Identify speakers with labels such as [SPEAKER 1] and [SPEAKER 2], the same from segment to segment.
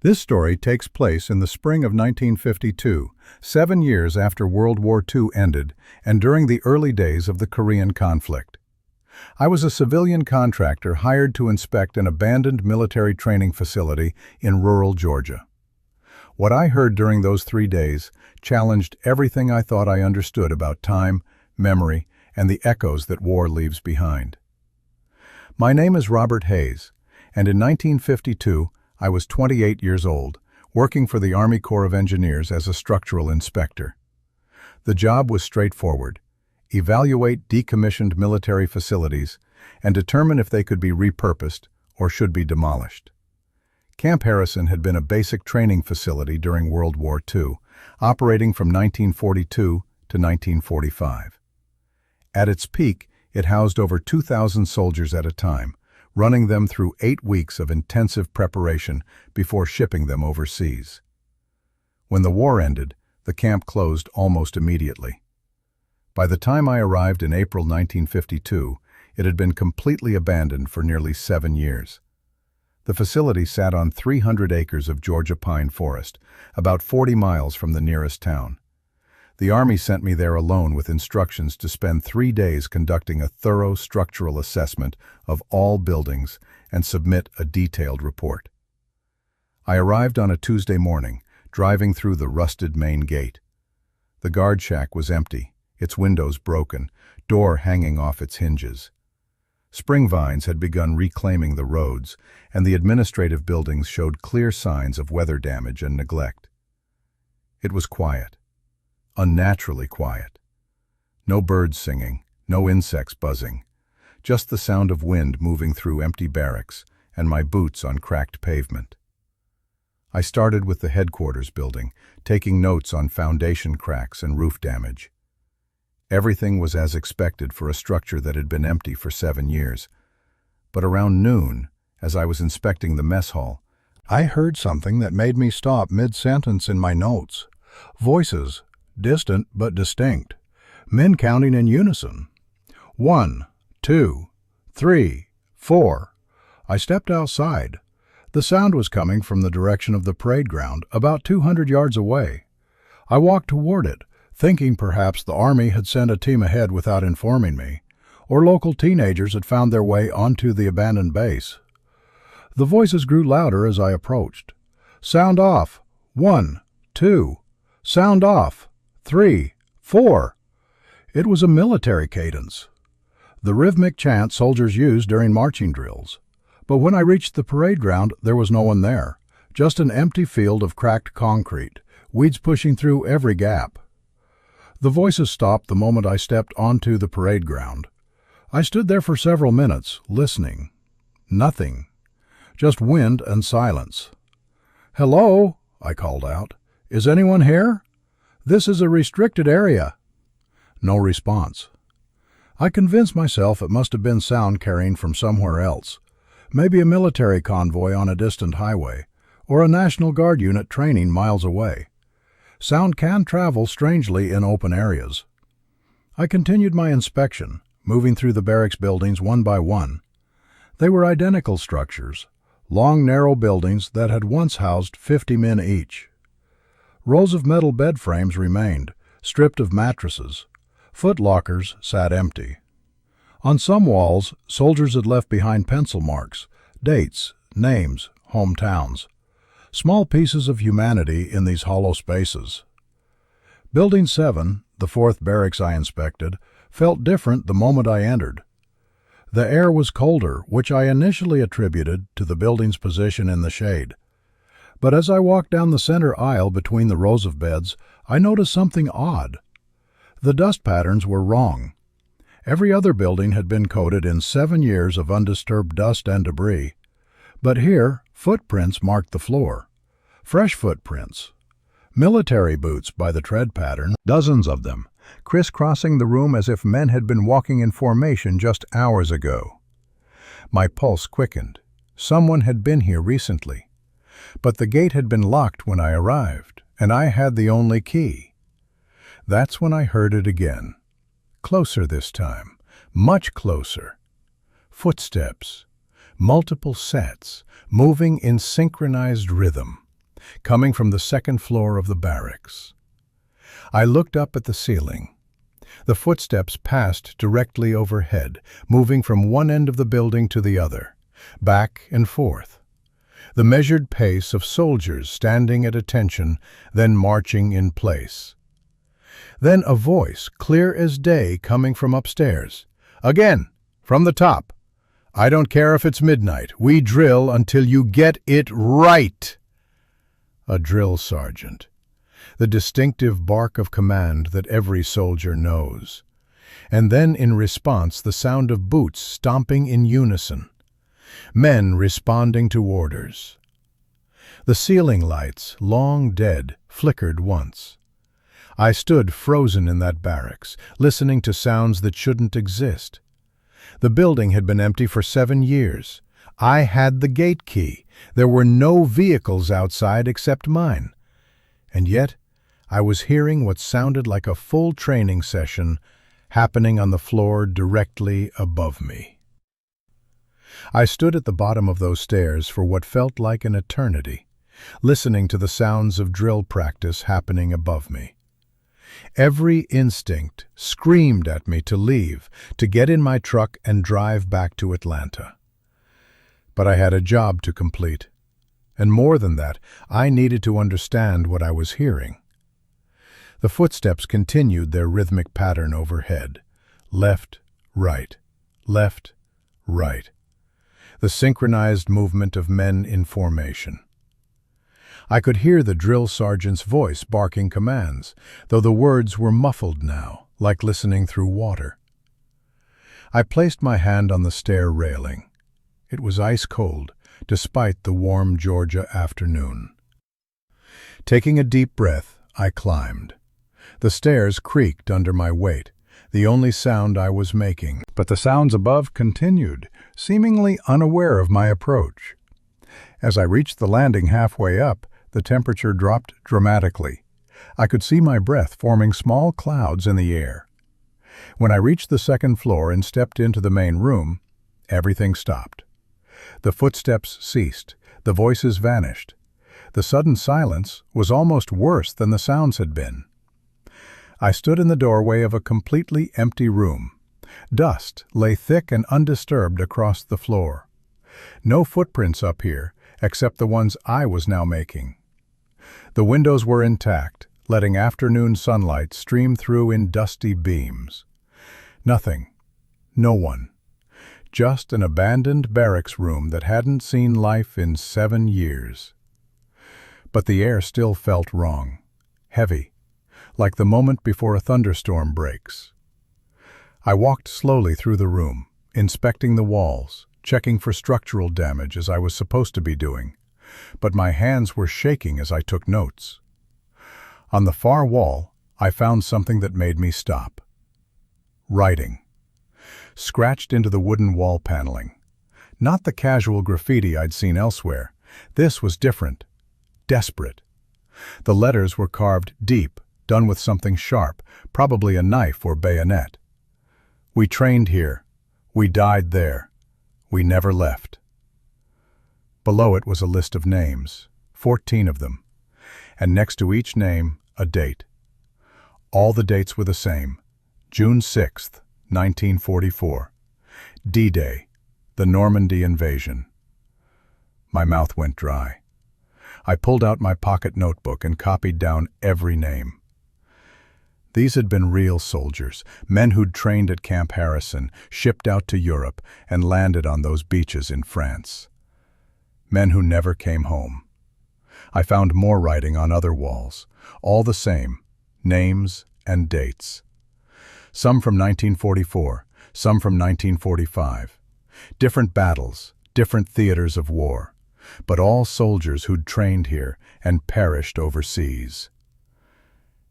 [SPEAKER 1] This story takes place in the spring of 1952, 7 years after World War II ended and during the early days of the Korean conflict. I was a civilian contractor hired to inspect an abandoned military training facility in rural Georgia. What I heard during those 3 days challenged everything I thought I understood about time, memory, and the echoes that war leaves behind. My name is Robert Hayes, and in 1952, I was 28 years old, working for the Army Corps of Engineers as a structural inspector. The job was straightforward: evaluate decommissioned military facilities and determine if they could be repurposed or should be demolished. Camp Harrison had been a basic training facility during World War II, operating from 1942 to 1945. At its peak, it housed over 2,000 soldiers at a time, running them through 8 weeks of intensive preparation before shipping them overseas. When the war ended, the camp closed almost immediately. By the time I arrived in April 1952, it had been completely abandoned for nearly 7 years. The facility sat on 300 acres of Georgia pine forest, about 40 miles from the nearest town. The Army sent me there alone with instructions to spend 3 days conducting a thorough structural assessment of all buildings and submit a detailed report. I arrived on a Tuesday morning, driving through the rusted main gate. The guard shack was empty, its windows broken, door hanging off its hinges. Spring vines had begun reclaiming the roads, and the administrative buildings showed clear signs of weather damage and neglect. It was quiet. Unnaturally quiet. No birds singing, no insects buzzing, just the sound of wind moving through empty barracks and my boots on cracked pavement. I started with the headquarters building, taking notes on foundation cracks and roof damage. Everything was as expected for a structure that had been empty for 7 years. But around noon, as I was inspecting the mess hall, I heard something that made me stop mid-sentence in my notes. Voices. Distant but distinct. Men counting in unison. 1, 2, 3, 4. I stepped outside. The sound was coming from the direction of the parade ground, about 200 yards away. I walked toward it, thinking perhaps the Army had sent a team ahead without informing me, or local teenagers had found their way onto the abandoned base. The voices grew louder as I approached. Sound off. 1, 2. Sound off. 3, 4. It was a military cadence, the rhythmic chant soldiers used during marching drills. But when I reached the parade ground, there was no one there, just an empty field of cracked concrete, weeds pushing through every gap. The voices stopped the moment I stepped onto the parade ground. I stood there for several minutes, listening. Nothing. Just wind and silence. "Hello," I called out. "Is anyone here? This is a restricted area." No response. I convinced myself it must have been sound carrying from somewhere else, maybe a military convoy on a distant highway, or a National Guard unit training miles away. Sound can travel strangely in open areas. I continued my inspection, moving through the barracks buildings one by one. They were identical structures, long narrow buildings that had once housed 50 men each. Rows of metal bed frames remained, stripped of mattresses. Foot lockers sat empty. On some walls, soldiers had left behind pencil marks, dates, names, hometowns. Small pieces of humanity in these hollow spaces. Building 7, the 4th barracks I inspected, felt different the moment I entered. The air was colder, which I initially attributed to the building's position in the shade. But as I walked down the center aisle between the rows of beds, I noticed something odd. The dust patterns were wrong. Every other building had been coated in 7 years of undisturbed dust and debris. But here, footprints marked the floor. Fresh footprints. Military boots by the tread pattern, dozens of them, crisscrossing the room as if men had been walking in formation just hours ago. My pulse quickened. Someone had been here recently. But the gate had been locked when I arrived, and I had the only key. That's when I heard it again. Closer this time, much closer. Footsteps, multiple sets, moving in synchronized rhythm. coming from the second floor of the barracks. I looked up at the ceiling. The footsteps passed directly overhead, moving from one end of the building to the other, back and forth. The measured pace of soldiers standing at attention, then marching in place. Then a voice, clear as day, coming from upstairs. Again, from the top. I don't care if it's midnight. We drill until you get it right. A drill sergeant. The distinctive bark of command that every soldier knows. And then in response, the sound of boots stomping in unison. Men responding to orders. The ceiling lights, long dead, flickered once. I stood frozen in that barracks, listening to sounds that shouldn't exist. The building had been empty for 7 years. I had the gate key. There were no vehicles outside except mine. And yet, I was hearing what sounded like a full training session happening on the floor directly above me. I stood at the bottom of those stairs for what felt like an eternity, listening to the sounds of drill practice happening above me. Every instinct screamed at me to leave, to get in my truck and drive back to Atlanta. But I had a job to complete. And more than that, I needed to understand what I was hearing. The footsteps continued their rhythmic pattern overhead. Left, right, left, right. The synchronized movement of men in formation. I could hear the drill sergeant's voice barking commands, though the words were muffled now, like listening through water. I placed my hand on the stair railing. It was ice cold, despite the warm Georgia afternoon. Taking a deep breath, I climbed. The stairs creaked under my weight, the only sound I was making, but the sounds above continued, seemingly unaware of my approach. As I reached the landing halfway up, the temperature dropped dramatically. I could see my breath forming small clouds in the air. When I reached the second floor and stepped into the main room, everything stopped. The footsteps ceased, the voices vanished. The sudden silence was almost worse than the sounds had been. I stood in the doorway of a completely empty room. Dust lay thick and undisturbed across the floor. No footprints up here, except the ones I was now making. The windows were intact, letting afternoon sunlight stream through in dusty beams. Nothing. No one. Just an abandoned barracks room that hadn't seen life in 7 years. But the air still felt wrong. Heavy. Like the moment before a thunderstorm breaks. I walked slowly through the room, inspecting the walls, checking for structural damage as I was supposed to be doing, but my hands were shaking as I took notes. On the far wall, I found something that made me stop. Writing. Scratched into the wooden wall paneling. Not the casual graffiti I'd seen elsewhere. This was different. Desperate. The letters were carved deep, done with something sharp, probably a knife or bayonet. We trained here. We died there. We never left. Below it was a list of names, 14 of them, and next to each name, a date. All the dates were the same, June 6th, 1944. D-Day, the Normandy invasion. My mouth went dry. I pulled out my pocket notebook and copied down every name. These had been real soldiers, men who'd trained at Camp Harrison, shipped out to Europe, and landed on those beaches in France. Men who never came home. I found more writing on other walls, all the same, names and dates. Some from 1944, some from 1945. Different battles, different theaters of war, but all soldiers who'd trained here and perished overseas.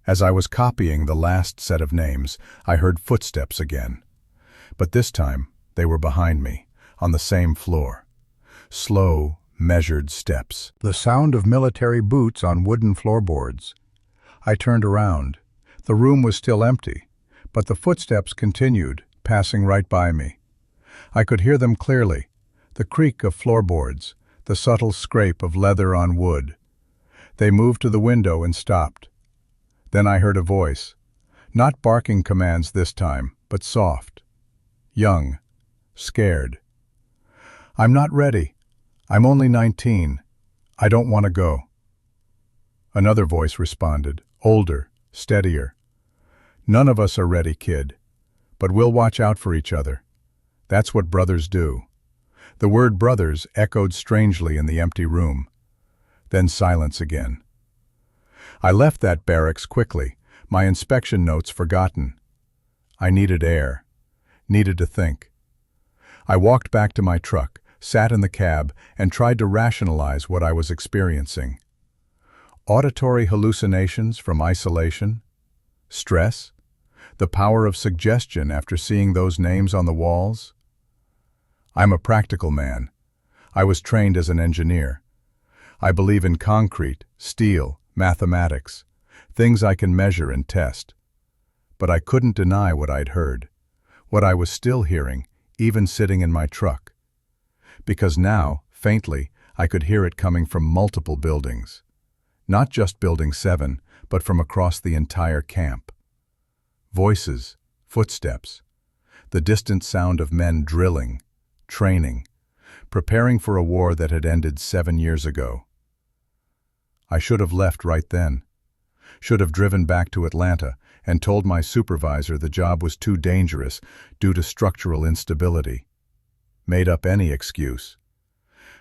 [SPEAKER 1] As I was copying the last set of names, I heard footsteps again. But this time, they were behind me, on the same floor. Slow, measured steps. The sound of military boots on wooden floorboards. I turned around. The room was still empty, but the footsteps continued, passing right by me. I could hear them clearly, the creak of floorboards, the subtle scrape of leather on wood. They moved to the window and stopped. Then I heard a voice, not barking commands this time, but soft, young, scared. "I'm not ready. I'm only 19. I don't want to go." Another voice responded, older, steadier. "None of us are ready, kid. But we'll watch out for each other. That's what brothers do." The word brothers echoed strangely in the empty room. Then silence again. I left that barracks quickly, my inspection notes forgotten. I needed air, needed to think. I walked back to my truck, sat in the cab, and tried to rationalize what I was experiencing. Auditory hallucinations from isolation? Stress? The power of suggestion after seeing those names on the walls? I'm a practical man. I was trained as an engineer. I believe in concrete, steel, mathematics, things I can measure and test. But I couldn't deny what I'd heard, what I was still hearing, even sitting in my truck. Because now, faintly, I could hear it coming from multiple buildings. Not just Building 7, but from across the entire camp. Voices, footsteps, the distant sound of men drilling, training, preparing for a war that had ended 7 years ago. I should have left right then. Should have driven back to Atlanta and told my supervisor the job was too dangerous due to structural instability. Made up any excuse.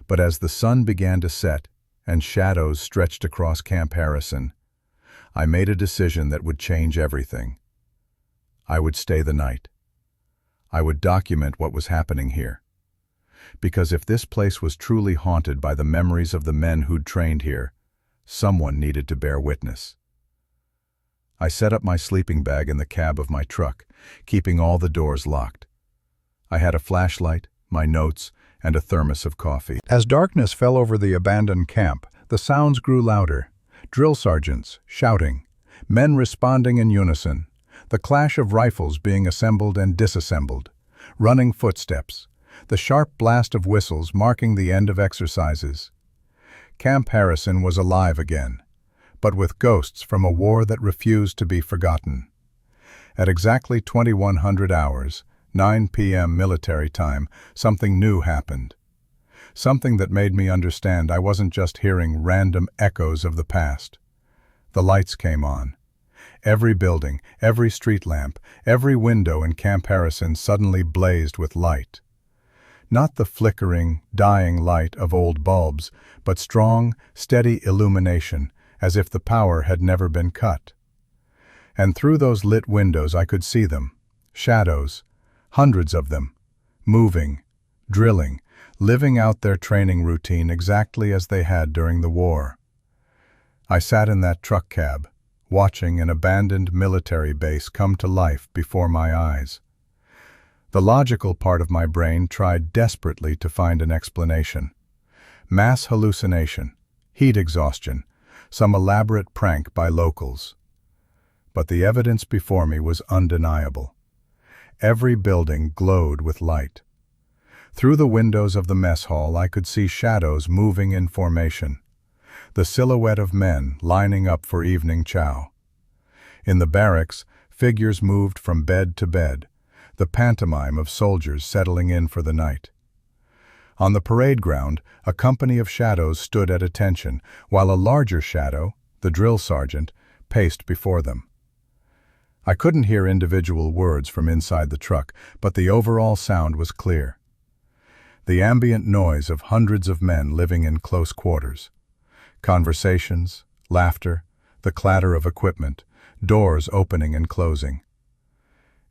[SPEAKER 1] But as the sun began to set and shadows stretched across Camp Harrison, I made a decision that would change everything. I would stay the night. I would document what was happening here. Because if this place was truly haunted by the memories of the men who'd trained here, someone needed to bear witness. I set up my sleeping bag in the cab of my truck, keeping all the doors locked. I had a flashlight, my notes, and a thermos of coffee. As darkness fell over the abandoned camp, the sounds grew louder. Drill sergeants shouting, men responding in unison, the clash of rifles being assembled and disassembled, running footsteps, the sharp blast of whistles marking the end of exercises. Camp Harrison was alive again, but with ghosts from a war that refused to be forgotten. At exactly 2100 hours, 9 p.m. military time, something new happened. Something that made me understand I wasn't just hearing random echoes of the past. The lights came on. Every building, every street lamp, every window in Camp Harrison suddenly blazed with light. Not the flickering, dying light of old bulbs, but strong, steady illumination, as if the power had never been cut. And through those lit windows I could see them, shadows, hundreds of them, moving, drilling, living out their training routine exactly as they had during the war. I sat in that truck cab, watching an abandoned military base come to life before my eyes. The logical part of my brain tried desperately to find an explanation. Mass hallucination, heat exhaustion, some elaborate prank by locals. But the evidence before me was undeniable. Every building glowed with light. Through the windows of the mess hall I could see shadows moving in formation, the silhouette of men lining up for evening chow. In the barracks, figures moved from bed to bed, the pantomime of soldiers settling in for the night. On the parade ground, a company of shadows stood at attention, while a larger shadow, the drill sergeant, paced before them. I couldn't hear individual words from inside the truck, but the overall sound was clear. The ambient noise of hundreds of men living in close quarters. Conversations, laughter, the clatter of equipment, doors opening and closing.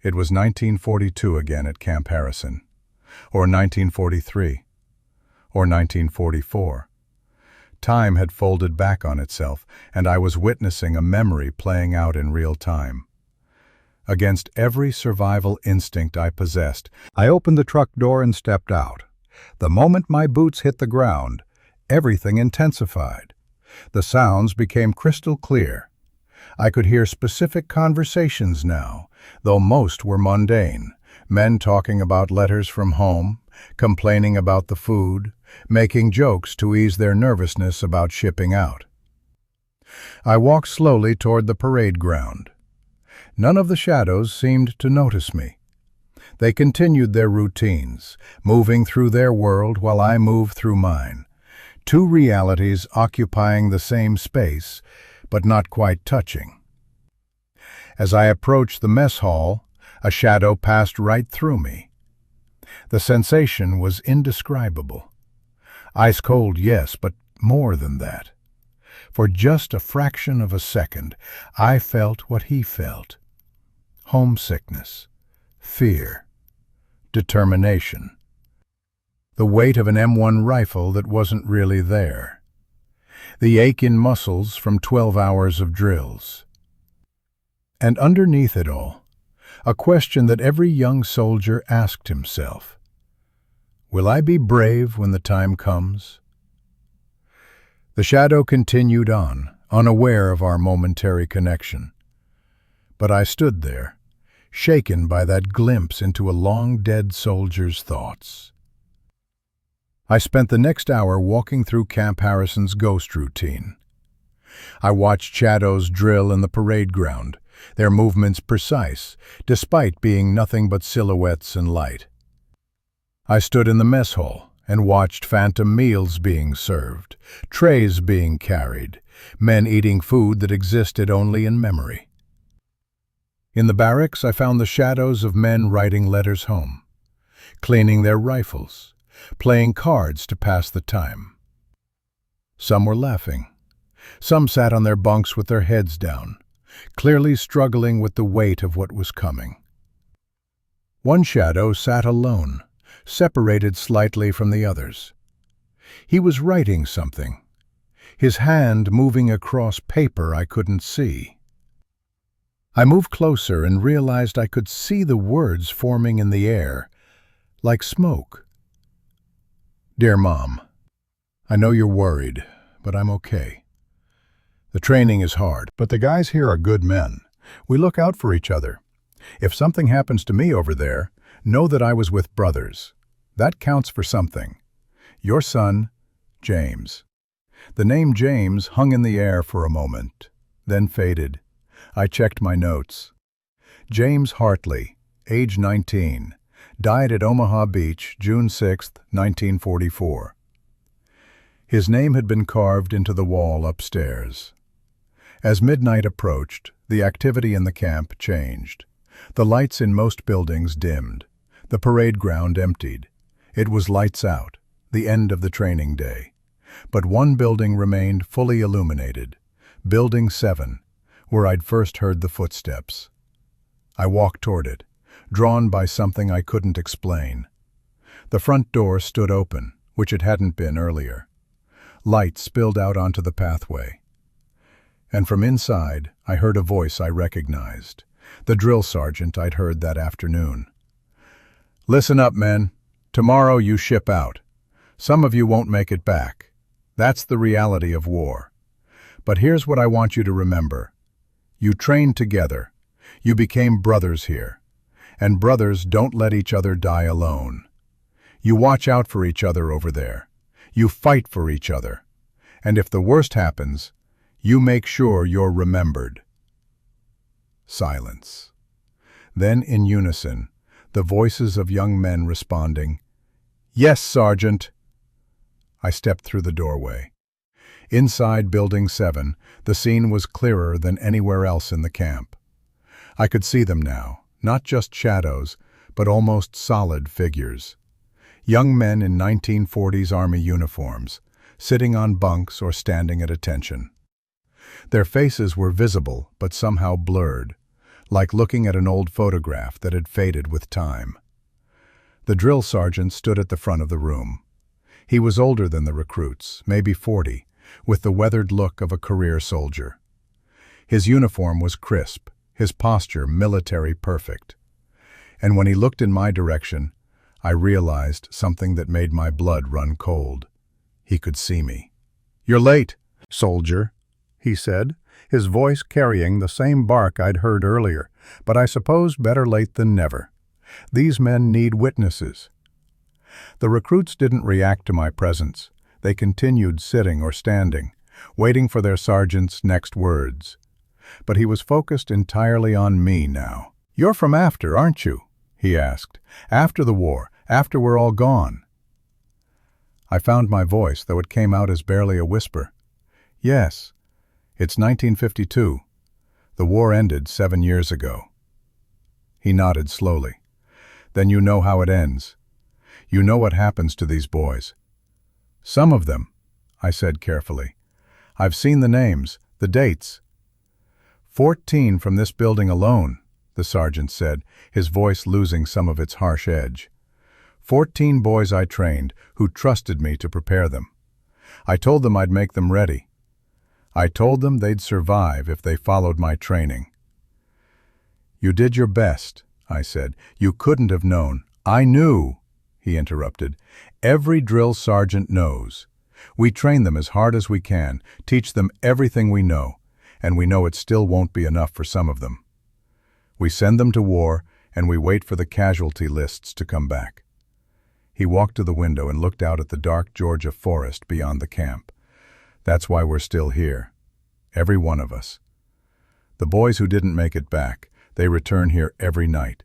[SPEAKER 1] It was 1942 again at Camp Harrison, or 1943, or 1944. Time had folded back on itself, and I was witnessing a memory playing out in real time. Against every survival instinct I possessed, I opened the truck door and stepped out. The moment my boots hit the ground, everything intensified. The sounds became crystal clear. I could hear specific conversations now, though most were mundane. Men talking about letters from home, complaining about the food, making jokes to ease their nervousness about shipping out. I walked slowly toward the parade ground. None of the shadows seemed to notice me. They continued their routines, moving through their world while I moved through mine. Two realities occupying the same space, but not quite touching. As I approached the mess hall, a shadow passed right through me. The sensation was indescribable. Ice cold, yes, but more than that. For just a fraction of a second, I felt what he felt. Homesickness, fear, determination. The weight of an M1 rifle that wasn't really there. The ache in muscles from 12 hours of drills. And underneath it all, a question that every young soldier asked himself. Will I be brave when the time comes? The shadow continued on, unaware of our momentary connection. But I stood there, shaken by that glimpse into a long-dead soldier's thoughts. I spent the next hour walking through Camp Harrison's ghost routine. I watched shadows drill in the parade ground, their movements precise, despite being nothing but silhouettes and light. I stood in the mess hall and watched phantom meals being served, trays being carried, men eating food that existed only in memory. In the barracks, I found the shadows of men writing letters home, cleaning their rifles, playing cards to pass the time. Some were laughing. Some sat on their bunks with their heads down, clearly struggling with the weight of what was coming. One shadow sat alone, separated slightly from the others. He was writing something, his hand moving across paper I couldn't see. I moved closer and realized I could see the words forming in the air, like smoke. Dear Mom, I know you're worried, but I'm okay. The training is hard, but the guys here are good men. We look out for each other. If something happens to me over there, know that I was with brothers. That counts for something. Your son, James. The name James hung in the air for a moment, then faded. I checked my notes. James Hartley, age 19, died at Omaha Beach, June 6, 1944. His name had been carved into the wall upstairs. As midnight approached, the activity in the camp changed. The lights in most buildings dimmed. The parade ground emptied. It was lights out, the end of the training day. But one building remained fully illuminated, Building 7, where I'd first heard the footsteps. I walked toward it, drawn by something I couldn't explain. The front door stood open, which it hadn't been earlier. Light spilled out onto the pathway. And from inside, I heard a voice I recognized, the drill sergeant I'd heard that afternoon. Listen up, men. Tomorrow you ship out. Some of you won't make it back. That's the reality of war. But here's what I want you to remember. You trained together. You became brothers here. And brothers don't let each other die alone. You watch out for each other over there. You fight for each other. And if the worst happens, you make sure you're remembered. Silence. Then in unison, the voices of young men responding, Yes, Sergeant. I stepped through the doorway. Inside Building 7, the scene was clearer than anywhere else in the camp. I could see them now, not just shadows, but almost solid figures. Young men in 1940s Army uniforms, sitting on bunks or standing at attention. Their faces were visible, but somehow blurred, like looking at an old photograph that had faded with time. The drill sergeant stood at the front of the room. He was older than the recruits, maybe 40, with the weathered look of a career soldier. His uniform was crisp, his posture military perfect. And when he looked in my direction, I realized something that made my blood run cold. He could see me. You're late, soldier, he said, his voice carrying the same bark I'd heard earlier, but I suppose better late than never. These men need witnesses. The recruits didn't react to my presence. They continued sitting or standing, waiting for their sergeant's next words. But he was focused entirely on me now. "You're from after, aren't you?" he asked. "After the war, after we're all gone." I found my voice, though it came out as barely a whisper. "Yes, it's 1952. The war ended 7 years ago." He nodded slowly. "Then you know how it ends. You know what happens to these boys." "Some of them," I said carefully. "I've seen the names, the dates." 14 from this building alone," the sergeant said, his voice losing some of its harsh edge. 14 boys I trained, who trusted me to prepare them. I told them I'd make them ready. I told them they'd survive if they followed my training. "You did your best," I said. "You couldn't have known." "I knew," he interrupted. "Every drill sergeant knows. We train them as hard as we can, teach them everything we know, and we know it still won't be enough for some of them. We send them to war, and we wait for the casualty lists to come back." He walked to the window and looked out at the dark Georgia forest beyond the camp. "That's why we're still here. Every one of us. The boys who didn't make it back, they return here every night.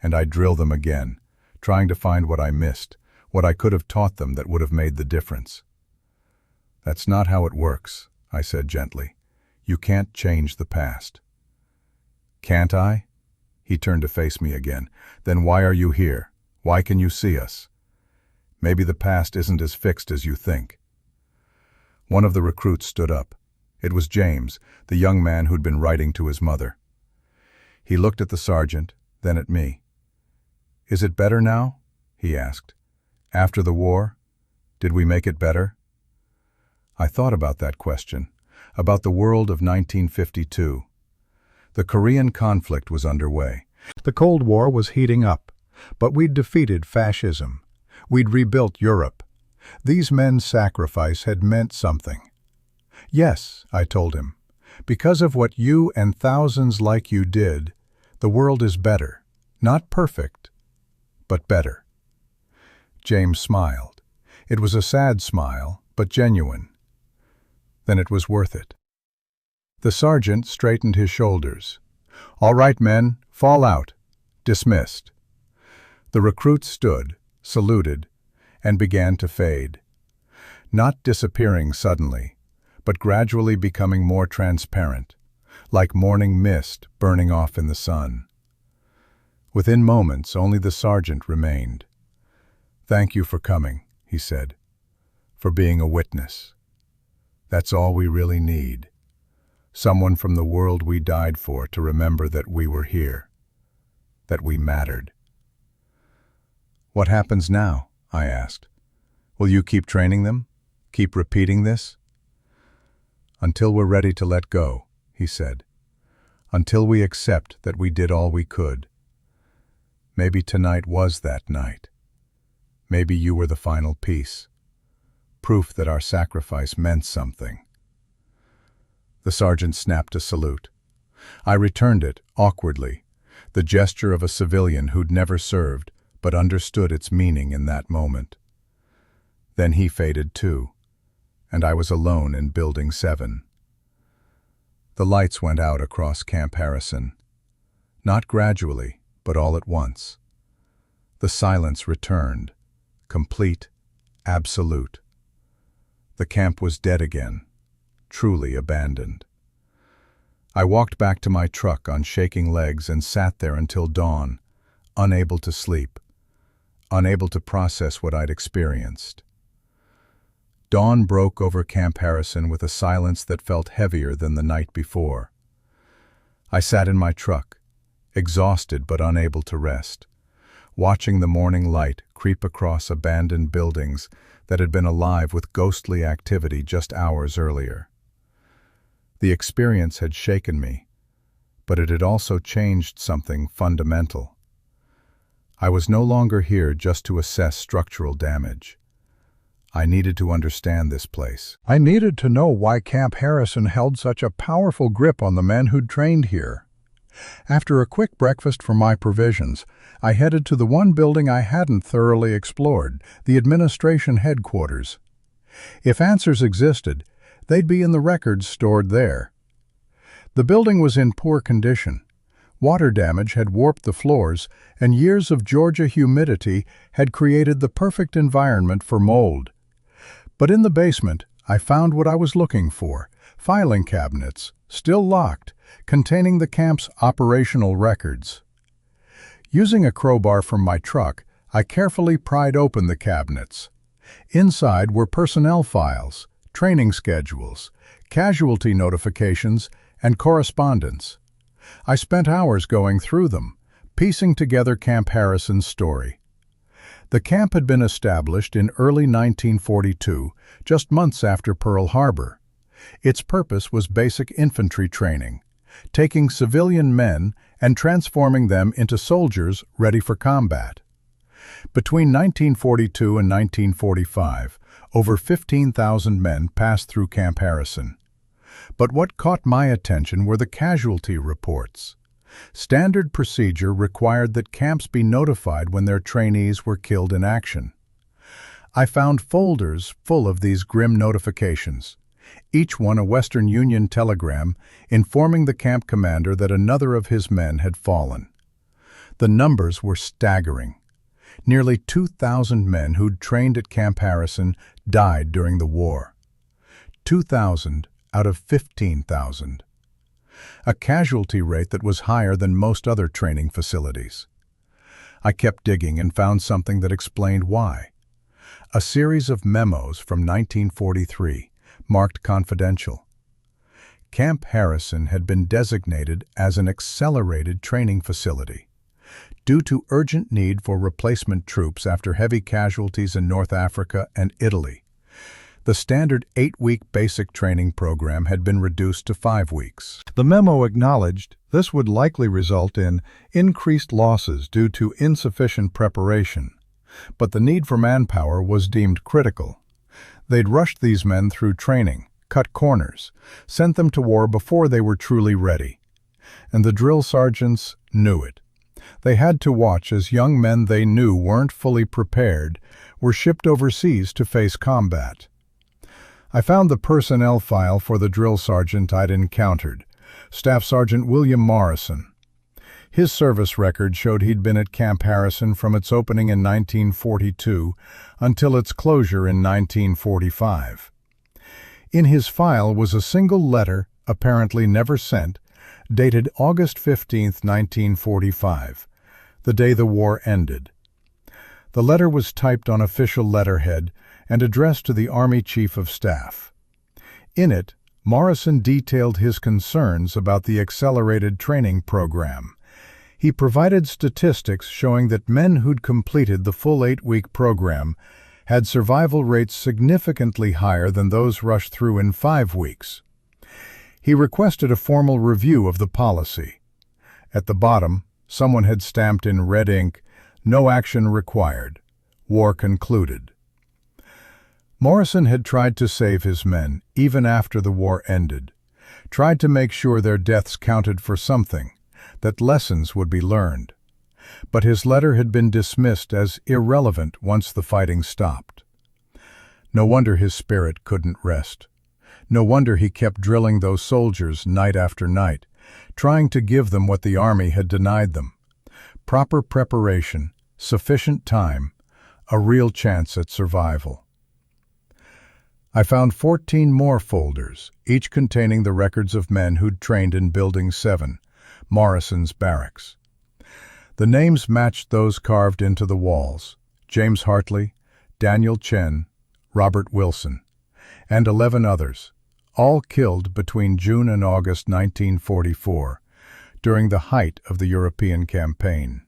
[SPEAKER 1] And I drill them again, trying to find what I missed, what I could have taught them that would have made the difference." "That's not how it works," I said gently. "You can't change the past." "Can't I?" He turned to face me again. "Then why are you here? Why can you see us? Maybe the past isn't as fixed as you think." One of the recruits stood up. It was James, the young man who'd been writing to his mother. He looked at the sergeant, then at me. "Is it better now?" he asked. "After the war? Did we make it better?" I thought about that question, about the world of 1952. The Korean conflict was underway. The Cold War was heating up, but we'd defeated fascism. We'd rebuilt Europe. These men's sacrifice had meant something. "Yes," I told him, "because of what you and thousands like you did, the world is better. Not perfect, but better." James smiled. It was a sad smile, but genuine. "Then it was worth it." The sergeant straightened his shoulders. "All right, men, fall out. Dismissed." The recruits stood, saluted, and began to fade. Not disappearing suddenly, but gradually becoming more transparent, like morning mist burning off in the sun. Within moments, only the sergeant remained. "Thank you for coming," he said, "for being a witness. That's all we really need. Someone from the world we died for to remember that we were here, that we mattered." "What happens now?" I asked. "Will you keep training them? Keep repeating this?" "Until we're ready to let go," he said. "Until we accept that we did all we could. Maybe tonight was that night. Maybe you were the final piece. Proof that our sacrifice meant something." The sergeant snapped a salute. I returned it, awkwardly, the gesture of a civilian who'd never served, but understood its meaning in that moment. Then he faded too, and I was alone in Building 7. The lights went out across Camp Harrison. Not gradually, but all at once. The silence returned, complete, absolute. The camp was dead again, truly abandoned. I walked back to my truck on shaking legs and sat there until dawn, unable to sleep, unable to process what I'd experienced. Dawn broke over Camp Harrison with a silence that felt heavier than the night before. I sat in my truck, exhausted but unable to rest, watching the morning light creep across abandoned buildings that had been alive with ghostly activity just hours earlier. The experience had shaken me, but it had also changed something fundamental. I was no longer here just to assess structural damage. I needed to understand this place. I needed to know why Camp Harrison held such a powerful grip on the men who'd trained here. After a quick breakfast for my provisions, I headed to the one building I hadn't thoroughly explored, the administration headquarters. If answers existed, they'd be in the records stored there. The building was in poor condition. Water damage had warped the floors, and years of Georgia humidity had created the perfect environment for mold. But in the basement, I found what I was looking for: filing cabinets, still locked, containing the camp's operational records. Using a crowbar from my truck, I carefully pried open the cabinets. Inside were personnel files, training schedules, casualty notifications, and correspondence. I spent hours going through them, piecing together Camp Harrison's story. The camp had been established in early 1942, just months after Pearl Harbor. Its purpose was basic infantry training, taking civilian men and transforming them into soldiers ready for combat. Between 1942 and 1945, over 15,000 men passed through Camp Harrison. But what caught my attention were the casualty reports. Standard procedure required that camps be notified when their trainees were killed in action. I found folders full of these grim notifications, each one a Western Union telegram informing the camp commander that another of his men had fallen. The numbers were staggering. Nearly 2,000 men who'd trained at Camp Harrison died during the war. 2,000 out of 15,000. A casualty rate that was higher than most other training facilities. I kept digging and found something that explained why. A series of memos from 1943, marked confidential. Camp Harrison had been designated as an accelerated training facility due to urgent need for replacement troops after heavy casualties in North Africa and Italy. The standard 8-week basic training program had been reduced to 5 weeks. The memo acknowledged this would likely result in increased losses due to insufficient preparation, but the need for manpower was deemed critical. They'd rushed these men through training, cut corners, sent them to war before they were truly ready. And the drill sergeants knew it. They had to watch as young men they knew weren't fully prepared were shipped overseas to face combat. I found the personnel file for the drill sergeant I'd encountered, Staff Sergeant William Morrison. His service record showed he'd been at Camp Harrison from its opening in 1942 until its closure in 1945. In his file was a single letter, apparently never sent, dated August 15, 1945, the day the war ended. The letter was typed on official letterhead and addressed to the Army Chief of Staff. In it, Morrison detailed his concerns about the accelerated training program. He provided statistics showing that men who'd completed the full 8-week program had survival rates significantly higher than those rushed through in 5 weeks. He requested a formal review of the policy. At the bottom, someone had stamped in red ink, "No action required. War concluded." Morrison had tried to save his men, even after the war ended, tried to make sure their deaths counted for something, that lessons would be learned. But his letter had been dismissed as irrelevant once the fighting stopped. No wonder his spirit couldn't rest. No wonder he kept drilling those soldiers night after night, trying to give them what the Army had denied them: proper preparation, sufficient time, a real chance at survival. I found 14 more folders, each containing the records of men who'd trained in Building 7, Morrison's barracks. The names matched those carved into the walls: James Hartley, Daniel Chen, Robert Wilson, and 11 others, all killed between June and August 1944, during the height of the European campaign.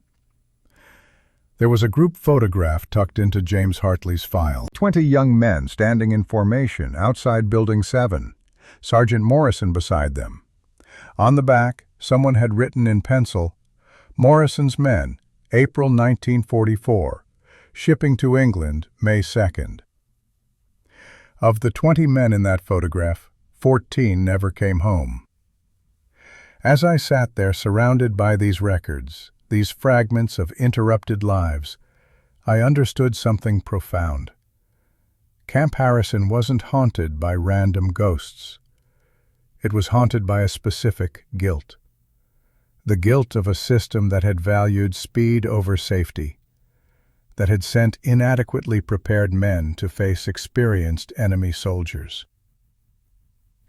[SPEAKER 1] There was a group photograph tucked into James Hartley's file. 20 young men standing in formation outside Building 7, Sergeant Morrison beside them. On the back, someone had written in pencil, "Morrison's Men, April 1944, shipping to England, May 2nd. Of the 20 men in that photograph, 14 never came home. As I sat there surrounded by these records, these fragments of interrupted lives, I understood something profound. Camp Harrison wasn't haunted by random ghosts. It was haunted by a specific guilt. The guilt of a system that had valued speed over safety, that had sent inadequately prepared men to face experienced enemy soldiers.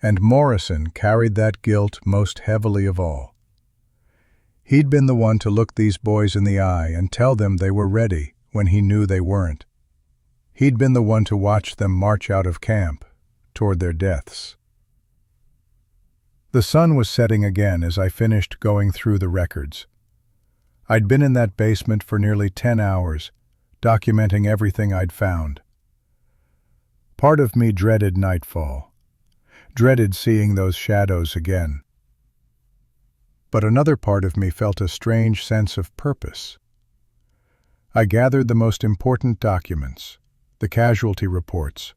[SPEAKER 1] And Morrison carried that guilt most heavily of all. He'd been the one to look these boys in the eye and tell them they were ready when he knew they weren't. He'd been the one to watch them march out of camp toward their deaths. The sun was setting again as I finished going through the records. I'd been in that basement for nearly 10 hours, documenting everything I'd found. Part of me dreaded nightfall, dreaded seeing those shadows again. But another part of me felt a strange sense of purpose. I gathered the most important documents, the casualty reports,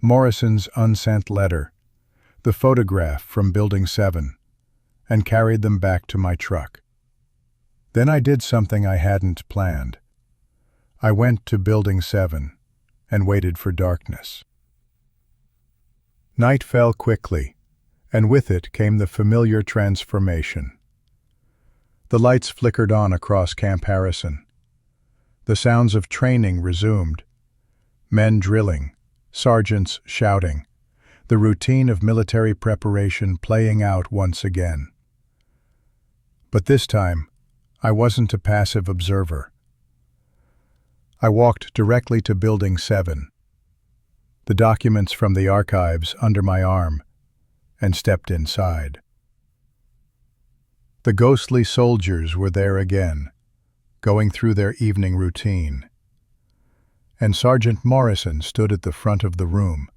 [SPEAKER 1] Morrison's unsent letter, the photograph from Building 7, and carried them back to my truck. Then I did something I hadn't planned. I went to Building 7 and waited for darkness. Night fell quickly, and with it came the familiar transformation. The lights flickered on across Camp Harrison. The sounds of training resumed. Men drilling, sergeants shouting, the routine of military preparation playing out once again. But this time, I wasn't a passive observer. I walked directly to Building 7, the documents from the archives under my arm, and stepped inside. The ghostly soldiers were there again, going through their evening routine. And Sergeant Morrison stood at the front of the room,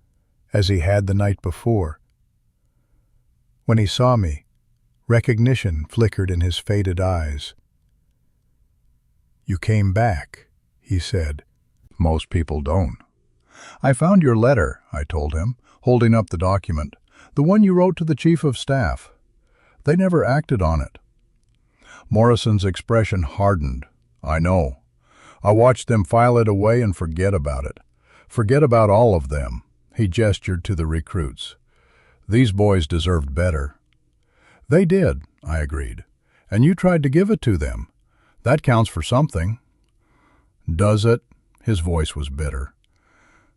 [SPEAKER 1] as he had the night before. When he saw me, recognition flickered in his faded eyes. "You came back," he said. "Most people don't." "I found your letter," I told him, holding up the document, "the one you wrote to the Chief of Staff. They never acted on it." Morrison's expression hardened. "I know. I watched them file it away and forget about it. Forget about all of them." He gestured to the recruits. "These boys deserved better." "They did," I agreed. "And you tried to give it to them. That counts for something." "Does it?" His voice was bitter.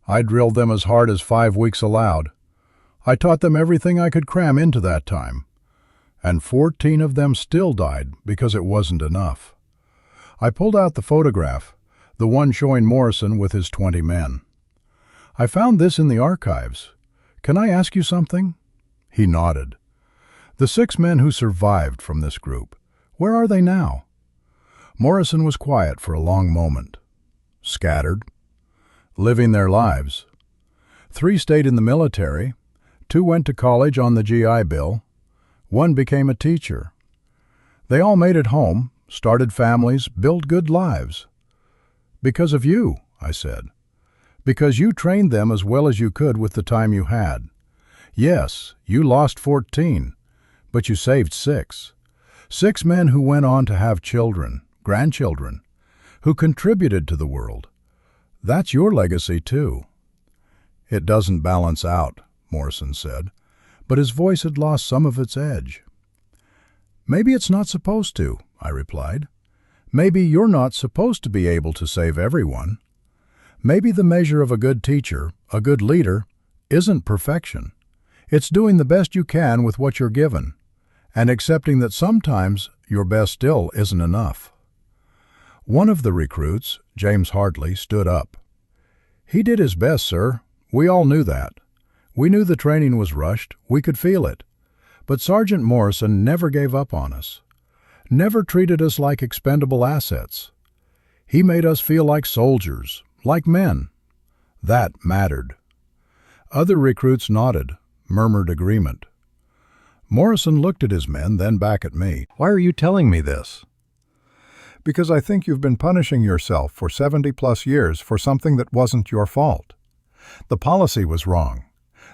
[SPEAKER 1] "I drilled them as hard as 5 weeks allowed. I taught them everything I could cram into that time. And 14 of them still died because it wasn't enough." I pulled out the photograph, the one showing Morrison with his 20 men. "I found this in the archives. Can I ask you something?" He nodded. "The 6 men who survived from this group, where are they now?" Morrison was quiet for a long moment. "Scattered. Living their lives. 3 stayed in the military, 2 went to college on the GI Bill, 1 became a teacher. They all made it home, started families, built good lives. Because of you," I said. "Because you trained them as well as you could with the time you had. Yes, you lost 14, but you saved 6. 6 men who went on to have children, grandchildren, who contributed to the world. That's your legacy, too." "It doesn't balance out," Morrison said, but his voice had lost some of its edge. "Maybe it's not supposed to," I replied. "Maybe you're not supposed to be able to save everyone. Maybe the measure of a good teacher, a good leader, isn't perfection. It's doing the best you can with what you're given, and accepting that sometimes your best still isn't enough." One of the recruits, James Hartley, stood up. "He did his best, sir. We all knew that. We knew the training was rushed. We could feel it. But Sergeant Morrison never gave up on us. Never treated us like expendable assets. He made us feel like soldiers, like men. That mattered." Other recruits nodded, murmured agreement. Morrison looked at his men, then back at me. "Why are you telling me this?" "Because I think you've been punishing yourself for 70+ years for something that wasn't your fault. The policy was wrong.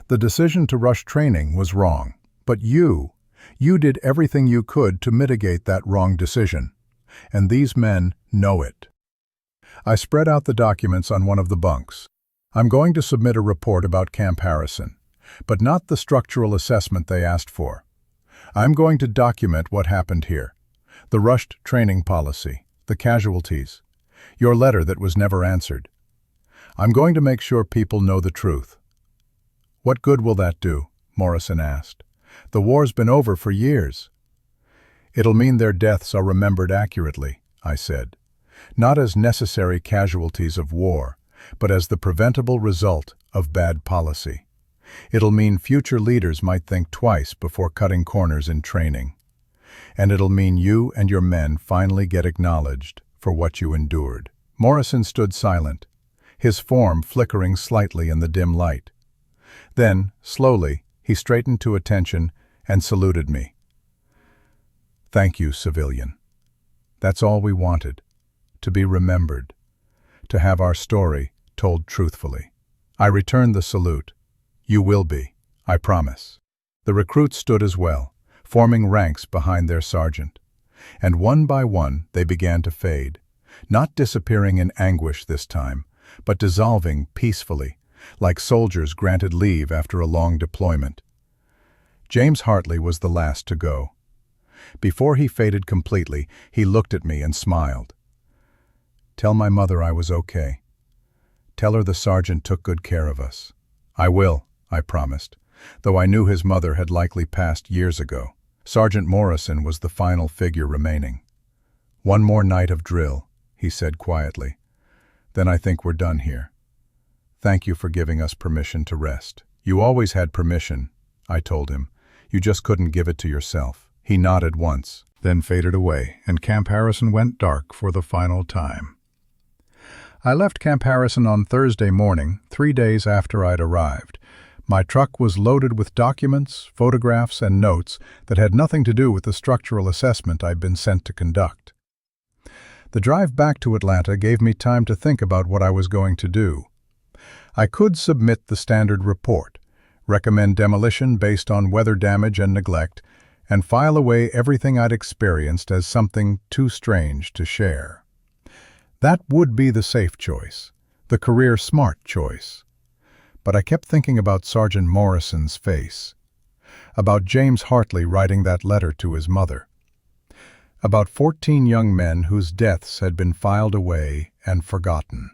[SPEAKER 1] The decision to rush training was wrong. But you did everything you could to mitigate that wrong decision. And these men know it." I spread out the documents on one of the bunks. I'm going to submit a report about Camp Harrison, but not the structural assessment they asked for. I'm going to document what happened here. The rushed training policy, the casualties, your letter that was never answered. I'm going to make sure people know the truth. What good will that do? Morrison asked. The war's been over for years. It'll mean their deaths are remembered accurately, I said. Not as necessary casualties of war, but as the preventable result of bad policy. It'll mean future leaders might think twice before cutting corners in training. And it'll mean you and your men finally get acknowledged for what you endured. Morrison stood silent, his form flickering slightly in the dim light. Then, slowly, he straightened to attention and saluted me. Thank you, civilian. That's all we wanted, to be remembered, to have our story told truthfully. I returned the salute. You will be, I promise. The recruits stood as well, forming ranks behind their sergeant. And one by one they began to fade, not disappearing in anguish this time, but dissolving peacefully, like soldiers granted leave after a long deployment. James Hartley was the last to go. Before he faded completely, he looked at me and smiled. Tell my mother I was okay. Tell her the sergeant took good care of us. I will, I promised, though I knew his mother had likely passed years ago. Sergeant Morrison was the final figure remaining. One more night of drill, he said quietly. Then I think we're done here. Thank you for giving us permission to rest. You always had permission, I told him. You just couldn't give it to yourself. He nodded once, then faded away, and Camp Harrison went dark for the final time. I left Camp Harrison on Thursday morning, 3 days after I'd arrived. My truck was loaded with documents, photographs, and notes that had nothing to do with the structural assessment I'd been sent to conduct. The drive back to Atlanta gave me time to think about what I was going to do. I could submit the standard report, recommend demolition based on weather damage and neglect, and file away everything I'd experienced as something too strange to share. That would be the safe choice, the career-smart choice. But I kept thinking about Sergeant Morrison's face, about James Hartley writing that letter to his mother, about 14 young men whose deaths had been filed away and forgotten.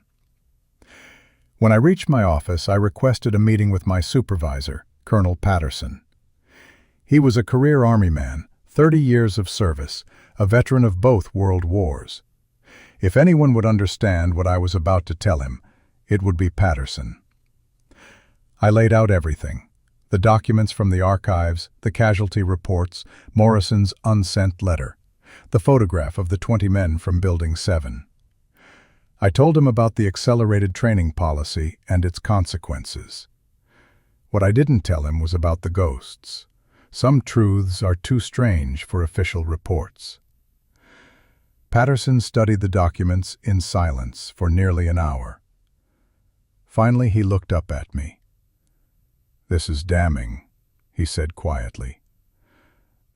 [SPEAKER 1] When I reached my office, I requested a meeting with my supervisor, Colonel Patterson. He was a career Army man, 30 years of service, a veteran of both World Wars. If anyone would understand what I was about to tell him, it would be Patterson. I laid out everything, the documents from the archives, the casualty reports, Morrison's unsent letter, the photograph of the 20 men from Building 7. I told him about the accelerated training policy and its consequences. What I didn't tell him was about the ghosts. Some truths are too strange for official reports. Patterson studied the documents in silence for nearly an hour. Finally, he looked up at me. "This is damning," he said quietly.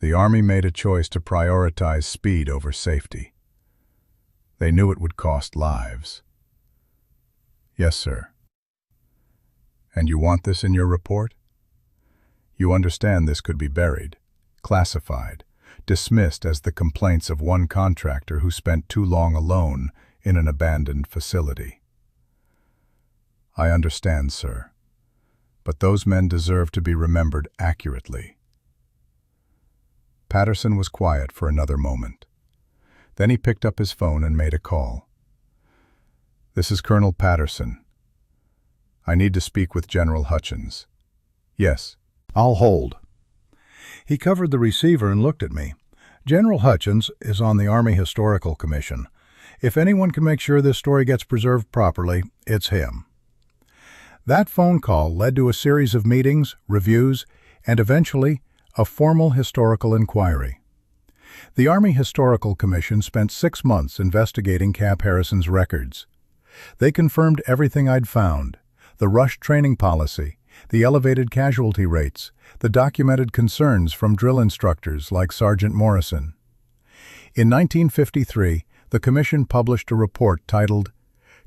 [SPEAKER 1] "The Army made a choice to prioritize speed over safety. They knew it would cost lives." "Yes, sir." "And you want this in your report? You understand this could be buried, classified, dismissed as the complaints of one contractor who spent too long alone in an abandoned facility." "I understand, sir. But those men deserve to be remembered accurately." Patterson was quiet for another moment. Then he picked up his phone and made a call. "This is Colonel Patterson. I need to speak with General Hutchins." "Yes." "I'll hold." He covered the receiver and looked at me. "General Hutchins is on the Army Historical Commission. If anyone can make sure this story gets preserved properly, it's him." That phone call led to a series of meetings, reviews, and eventually a formal historical inquiry. The Army Historical Commission spent 6 months investigating Camp Harrison's records. They confirmed everything I'd found: the rushed training policy, the elevated casualty rates, the documented concerns from drill instructors like Sergeant Morrison. In 1953, the Commission published a report titled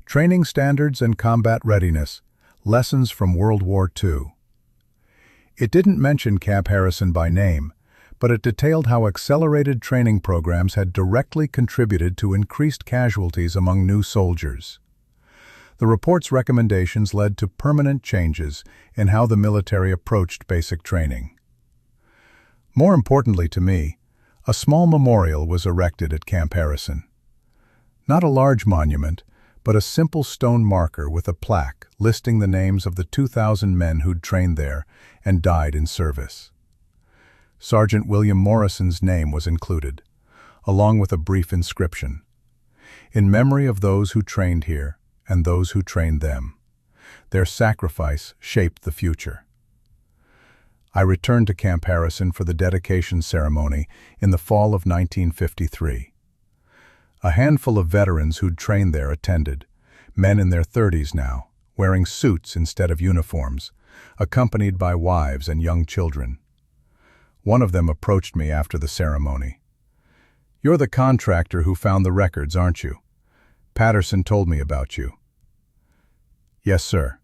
[SPEAKER 1] "Training Standards and Combat Readiness: Lessons from World War II. It didn't mention Camp Harrison by name, but it detailed how accelerated training programs had directly contributed to increased casualties among new soldiers. The report's recommendations led to permanent changes in how the military approached basic training. More importantly to me, a small memorial was erected at Camp Harrison. Not a large monument, but a simple stone marker with a plaque listing the names of the 2,000 men who'd trained there and died in service. Sergeant William Morrison's name was included, along with a brief inscription. In memory of those who trained here and those who trained them. Their sacrifice shaped the future. I returned to Camp Harrison for the dedication ceremony in the fall of 1953. A handful of veterans who'd trained there attended, men in their 30s now, wearing suits instead of uniforms, accompanied by wives and young children. One of them approached me after the ceremony. "You're the contractor who found the records, aren't you? Patterson told me about you." "Yes, sir.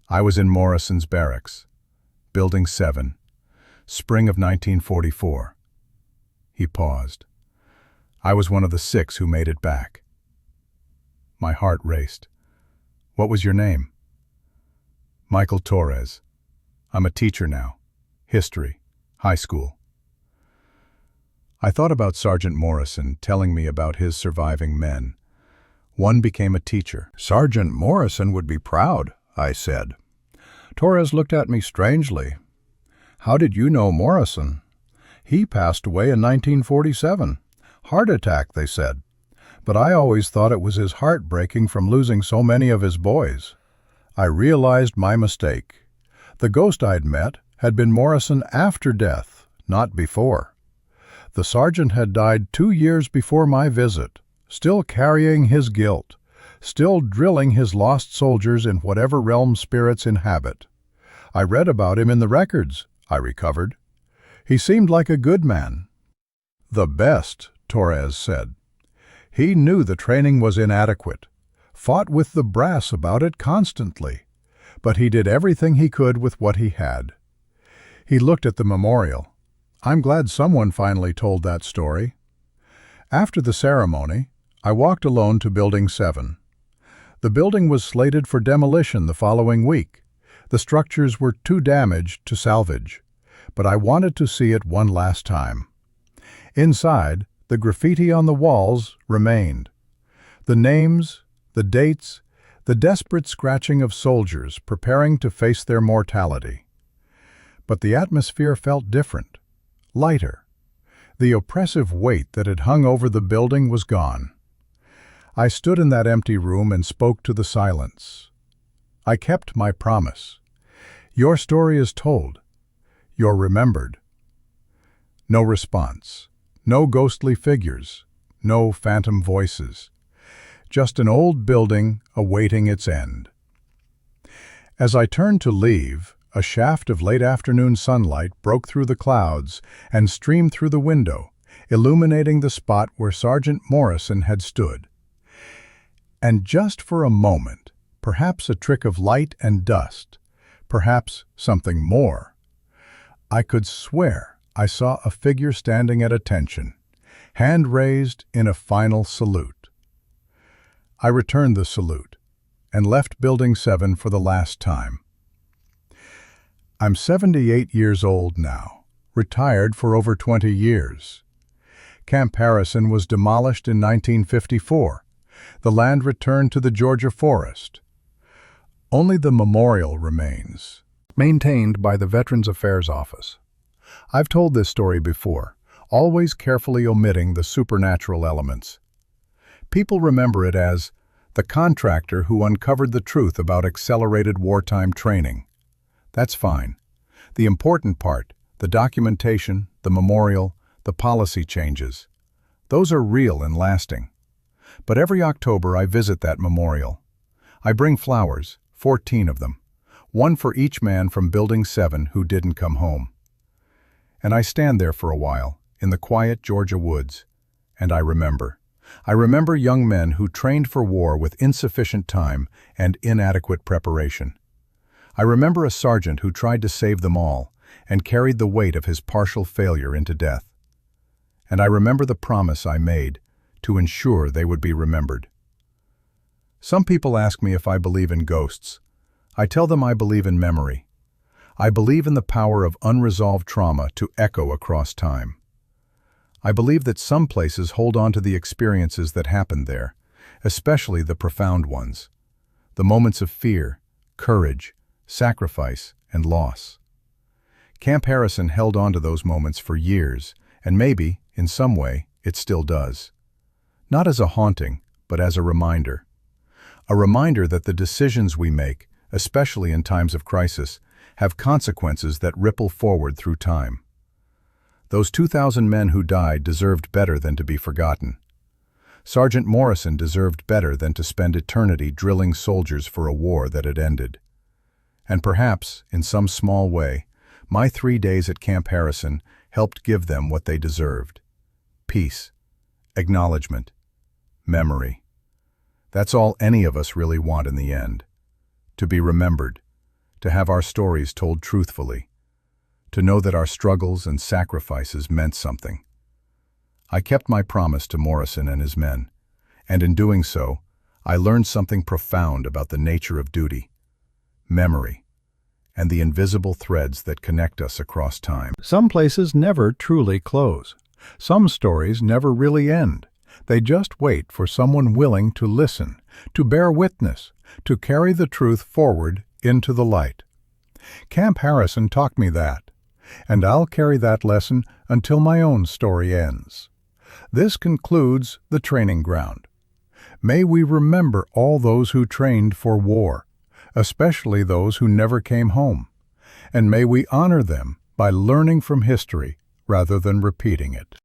[SPEAKER 1] I was in Morrison's barracks, Building 7, spring of 1944. He paused. "I was one of the 6 who made it back." My heart raced. "What was your name?" "Michael Torres. I'm a teacher now. History, high school." I thought about Sergeant Morrison telling me about his surviving men. One became a teacher.
[SPEAKER 2] "Sergeant Morrison would be proud," I said. Torres looked at me strangely. "How did you know Morrison?" "He passed away in 1947. Heart attack, they said. But I always thought it was his heart breaking from losing so many of his boys." I realized my mistake. The ghost I'd met had been Morrison after death, not before. The sergeant had died 2 years before my visit, still carrying his guilt, still drilling his lost soldiers in whatever realm spirits inhabit. "I read about him in the records," I recovered. "He seemed like a good man." "The best," Torres said. "He knew the training was inadequate, fought with the brass about it constantly, but he did everything he could with what he had." He looked at the memorial. I'm glad someone finally told that story. After the ceremony, I walked alone to Building 7. The building was slated for demolition the following week. The structures were too damaged to salvage, but I wanted to see it one last time. Inside, the graffiti on the walls remained. The names, the dates, the desperate scratching of soldiers preparing to face their mortality. But the atmosphere felt different, lighter. The oppressive weight that had hung over the building was gone. I stood in that empty room and spoke to the silence. I kept my promise. Your story is told. You're remembered. No response. No ghostly figures. No phantom voices. Just an old building awaiting its end. As I turned to leave, a shaft of late afternoon sunlight broke through the clouds and streamed through the window, illuminating the spot where Sergeant Morrison had stood. And just for a moment, perhaps a trick of light and dust, perhaps something more, I could swear I saw a figure standing at attention, hand raised in a final salute. I returned the salute and left Building 7 for the last time. I'm 78 years old now, retired for over 20 years. Camp Harrison was demolished in 1954. The land returned to the Georgia forest. Only the memorial remains, maintained by the Veterans Affairs Office. I've told this story before, always carefully omitting the supernatural elements. People remember it as the contractor who uncovered the truth about accelerated wartime training. That's fine. The important part, the documentation, the memorial, the policy changes, those are real and lasting. But every October I visit that memorial. I bring flowers, 14 of them, one for each man from Building 7 who didn't come home. And I stand there for a while, in the quiet Georgia woods, and I remember.
[SPEAKER 1] I remember young men who trained for war with insufficient time and inadequate preparation. I remember a sergeant who tried to save them all and carried the weight of his partial failure into death. And I remember the promise I made to ensure they would be remembered. Some people ask me if I believe in ghosts. I tell them I believe in memory. I believe in the power of unresolved trauma to echo across time. I believe that some places hold on to the experiences that happened there, especially the profound ones, the moments of fear, courage, sacrifice, and loss. Camp Harrison held on to those moments for years, and maybe, in some way, it still does. Not as a haunting, but as a reminder. A reminder that the decisions we make, especially in times of crisis, have consequences that ripple forward through time. Those 2,000 men who died deserved better than to be forgotten. Sergeant Morrison deserved better than to spend eternity drilling soldiers for a war that had ended. And perhaps, in some small way, my 3 days at Camp Harrison helped give them what they deserved. Peace, acknowledgement, memory. That's all any of us really want in the end. To be remembered, to have our stories told truthfully, to know that our struggles and sacrifices meant something. I kept my promise to Morrison and his men, and in doing so, I learned something profound about the nature of duty, memory, and the invisible threads that connect us across time.
[SPEAKER 2] Some places never truly close. Some stories never really end. They just wait for someone willing to listen, to bear witness, to carry the truth forward into the light. Camp Harrison taught me that, and I'll carry that lesson until my own story ends. This concludes the training ground. May we remember all those who trained for war, especially those who never came home, and may we honor them by learning from history rather than repeating it.